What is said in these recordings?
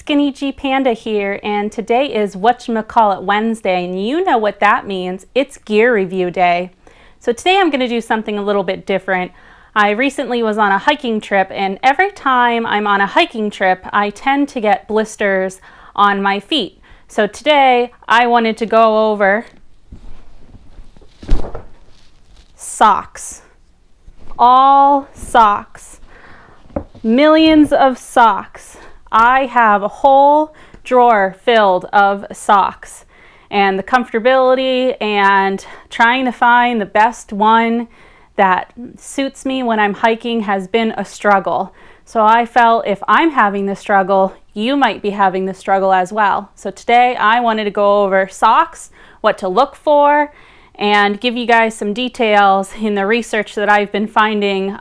SkinnyGPanda here, and today is whatchamacallit Wednesday, and you know what that means. It's gear review day. So today I'm going to do something a little bit different. I recently was on a hiking trip, and every time I'm on a hiking trip, I tend to get blisters on my feet. So today I wanted to go over socks. All socks. Millions of socks. I have a whole drawer filled of socks, and the comfortability and trying to find the best one that suits me when I'm hiking has been a struggle. So I felt if I'm having the struggle, you might be having the struggle as well. So today I wanted to go over socks, what to look for, and give you guys some details in the research that I've been finding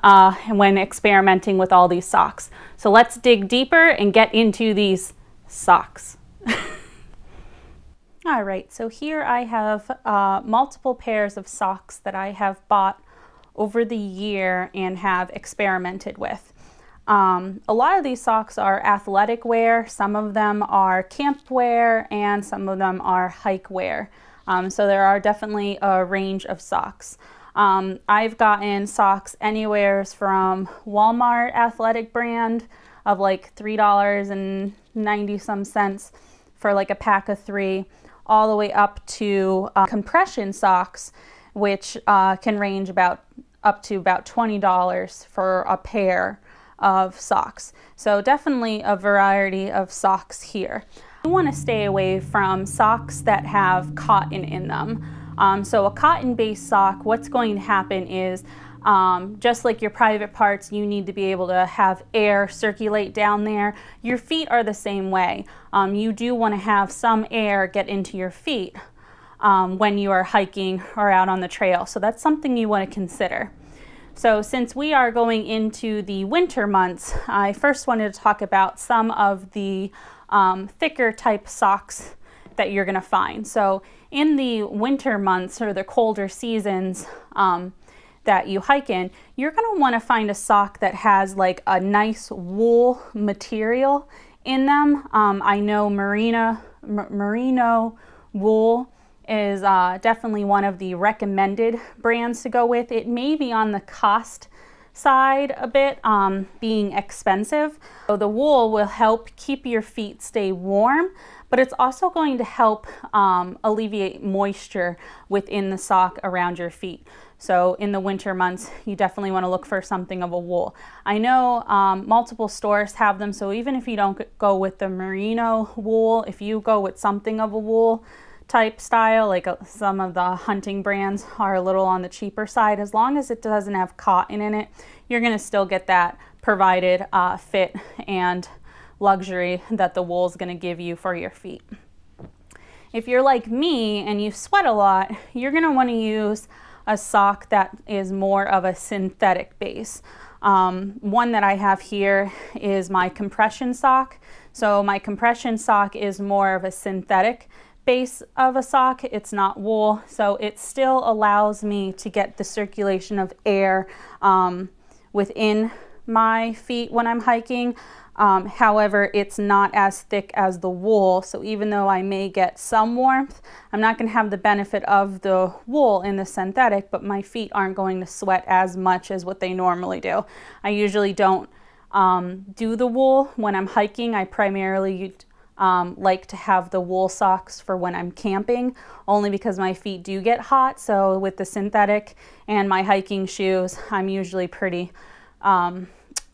when experimenting with all these socks. So let's dig deeper and get into these socks. All right, so here I have multiple pairs of socks that I have bought over the year and have experimented with. A lot of these socks are athletic wear, some of them are camp wear, and some of them are hike wear. So there are definitely a range of socks. I've gotten socks anywhere from Walmart athletic brand of like $3.90 some cents for like a pack of 3, all the way up to compression socks, which can range up to about $20 for a pair of socks. So definitely a variety of socks here. You want to stay away from socks that have cotton in them. So a cotton-based sock, what's going to happen is just like your private parts, you need to be able to have air circulate down there. Your feet are the same way. You do want to have some air get into your feet when you are hiking or out on the trail. So that's something you want to consider. So since we are going into the winter months, I first wanted to talk about some of the thicker type socks that you're going to find. So in the winter months or the colder seasons that you hike in, you're going to want to find a sock that has like a nice wool material in them. I know merino wool is definitely one of the recommended brands to go with. It may be on the cost side a bit, being expensive. So the wool will help keep your feet stay warm, but it's also going to help alleviate moisture within the sock around your feet. So in the winter months, you definitely want to look for something of a wool. I know multiple stores have them, so even if you don't go with the merino wool, if you go with something of a wool type style, like some of the hunting brands are a little on the cheaper side, as long as it doesn't have cotton in it, you're going to still get that provided fit and luxury that the wool is going to give you for your feet. If you're like me and you sweat a lot, you're going to want to use a sock that is more of a synthetic base. One that I have here is my compression sock. So my compression sock is more of a synthetic base of a sock. It's not wool, so it still allows me to get the circulation of air within my feet when I'm hiking. However, it's not as thick as the wool, so even though I may get some warmth, I'm not going to have the benefit of the wool in the synthetic, but my feet aren't going to sweat as much as what they normally do. I usually don't do the wool when I'm hiking. I primarily like to have the wool socks for when I'm camping, only because my feet do get hot. So with the synthetic and my hiking shoes, I'm usually pretty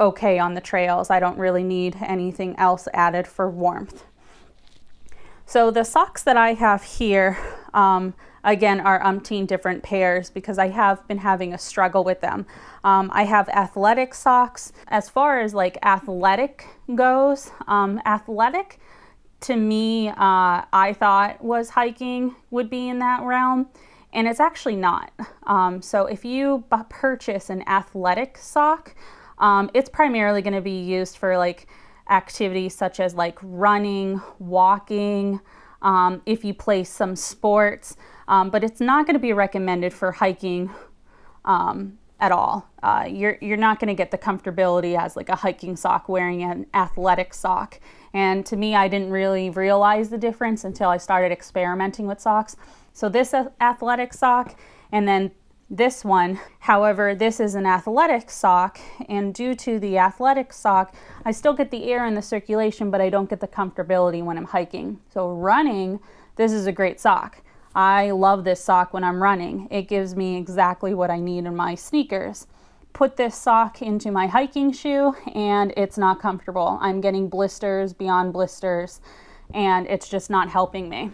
okay on the trails. I don't really need anything else added for warmth. So the socks that I have here, again, are umpteen different pairs because I have been having a struggle with them. I have athletic socks. As far as like athletic goes, athletic to me, I thought was hiking would be in that realm, and it's actually not. So if you purchase an athletic sock, it's primarily going to be used for like activities such as like running, walking, if you play some sports, but it's not going to be recommended for hiking at all. You're not going to get the comfortability as like a hiking sock wearing an athletic sock. And to me, I didn't really realize the difference until I started experimenting with socks. So this athletic sock, and then this one. However, this is an athletic sock, and due to the athletic sock, I still get the air and the circulation, but I don't get the comfortability when I'm hiking. So running, this is a great sock. I love this sock when I'm running. It gives me exactly what I need in my sneakers. Put this sock into my hiking shoe and it's not comfortable. I'm getting blisters beyond blisters and it's just not helping me.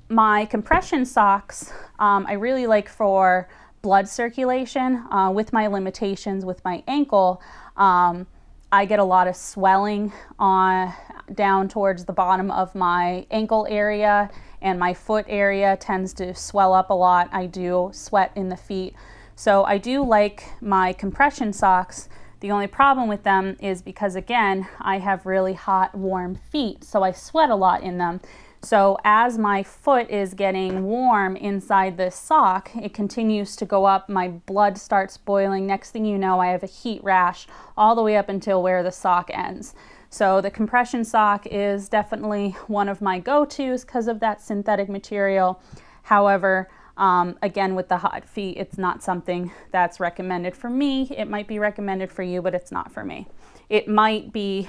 My compression socks, I really like for blood circulation. With my limitations with my ankle, I get a lot of swelling down towards the bottom of my ankle area, and my foot area tends to swell up a lot. I do sweat in the feet. So I do like my compression socks. The only problem with them is because, again, I have really hot, warm feet, so I sweat a lot in them. So as my foot is getting warm inside this sock, it continues to go up, my blood starts boiling. Next thing you know, I have a heat rash all the way up until where the sock ends. So the compression sock is definitely one of my go-tos because of that synthetic material. However, again, with the hot feet, it's not something that's recommended for me. It might be recommended for you, but it's not for me. It might be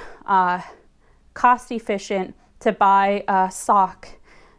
cost efficient to buy a sock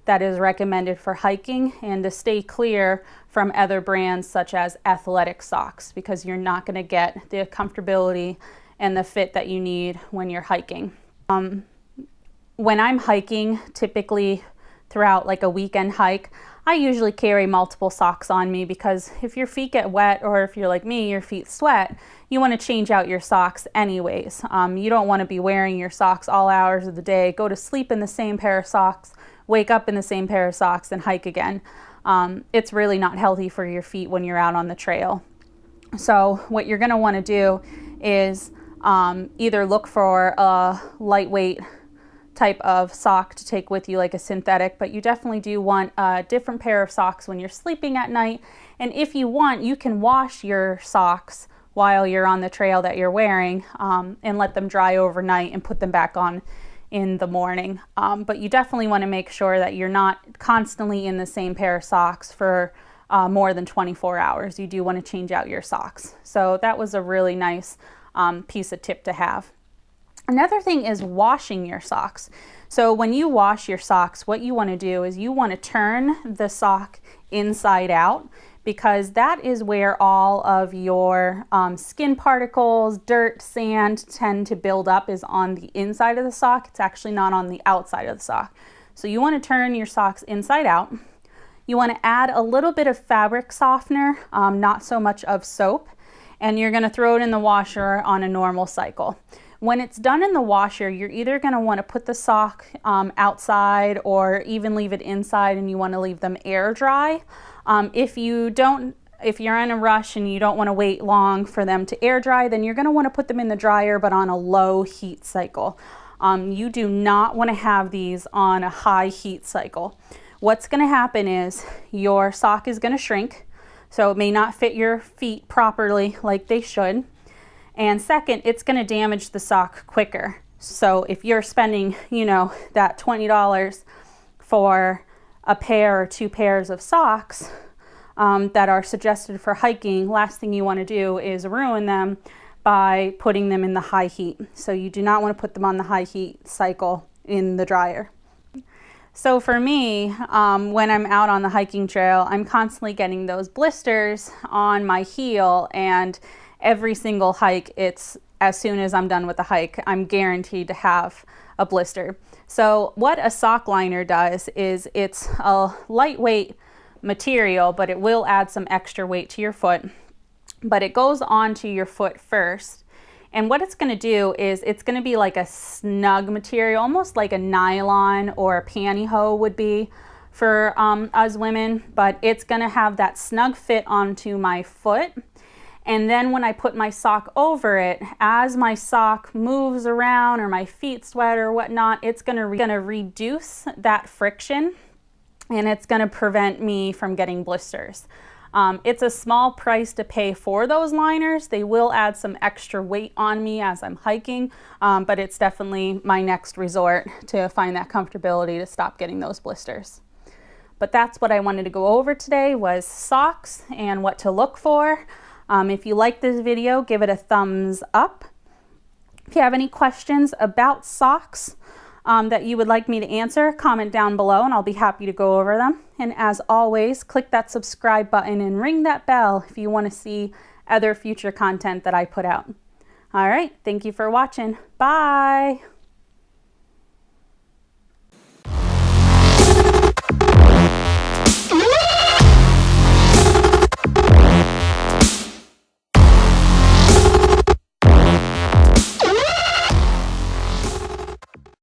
that is recommended for hiking and to stay clear from other brands such as athletic socks, because you're not going to get the comfortability and the fit that you need when you're hiking. When I'm hiking, typically throughout like a weekend hike, I usually carry multiple socks on me, because if your feet get wet, or if you're like me, your feet sweat, you want to change out your socks anyways. You don't want to be wearing your socks all hours of the day, go to sleep in the same pair of socks, wake up in the same pair of socks and hike again. It's really not healthy for your feet when you're out on the trail. So what you're going to want to do is either look for a lightweight type of sock to take with you, like a synthetic, but you definitely do want a different pair of socks when you're sleeping at night. And if you want, you can wash your socks while you're on the trail that you're wearing, and let them dry overnight and put them back on in the morning. But you definitely want to make sure that you're not constantly in the same pair of socks for more than 24 hours. You do want to change out your socks. So that was a really nice piece of tip to have. Another thing is washing your socks. So when you wash your socks, what you want to do is you want to turn the sock inside out, because that is where all of your skin particles, dirt, sand tend to build up, is on the inside of the sock. It's actually not on the outside of the sock. So you want to turn your socks inside out. You want to add a little bit of fabric softener, not so much of soap, and you're going to throw it in the washer on a normal cycle. When it's done in the washer, you're either going to want to put the sock outside or even leave it inside, and you want to leave them air dry. If you're in a rush and you don't want to wait long for them to air dry, then you're going to want to put them in the dryer, but on a low heat cycle. You do not want to have these on a high heat cycle. What's going to happen is your sock is going to shrink, so it may not fit your feet properly like they should. And second, it's going to damage the sock quicker. So if you're spending, that $20 for a pair or two pairs of socks that are suggested for hiking, last thing you want to do is ruin them by putting them in the high heat. So you do not want to put them on the high heat cycle in the dryer. So for me, when I'm out on the hiking trail, I'm constantly getting those blisters on my heel, and every single hike, it's as soon as I'm done with the hike, I'm guaranteed to have a blister. So what a sock liner does is it's a lightweight material, but it will add some extra weight to your foot. But it goes onto your foot first. And what it's going to do is it's going to be like a snug material, almost like a nylon or a pantyhose would be for us women. But it's going to have that snug fit onto my foot. And then when I put my sock over it, as my sock moves around or my feet sweat or whatnot, it's gonna reduce that friction, and it's gonna prevent me from getting blisters. It's a small price to pay for those liners. They will add some extra weight on me as I'm hiking, but it's definitely my next resort to find that comfortability to stop getting those blisters. But that's what I wanted to go over today, was socks and what to look for. If you like this video, give it a thumbs up. If you have any questions about socks that you would like me to answer, comment down below and I'll be happy to go over them. And as always, click that subscribe button and ring that bell if you want to see other future content that I put out. All right, thank you for watching. Bye.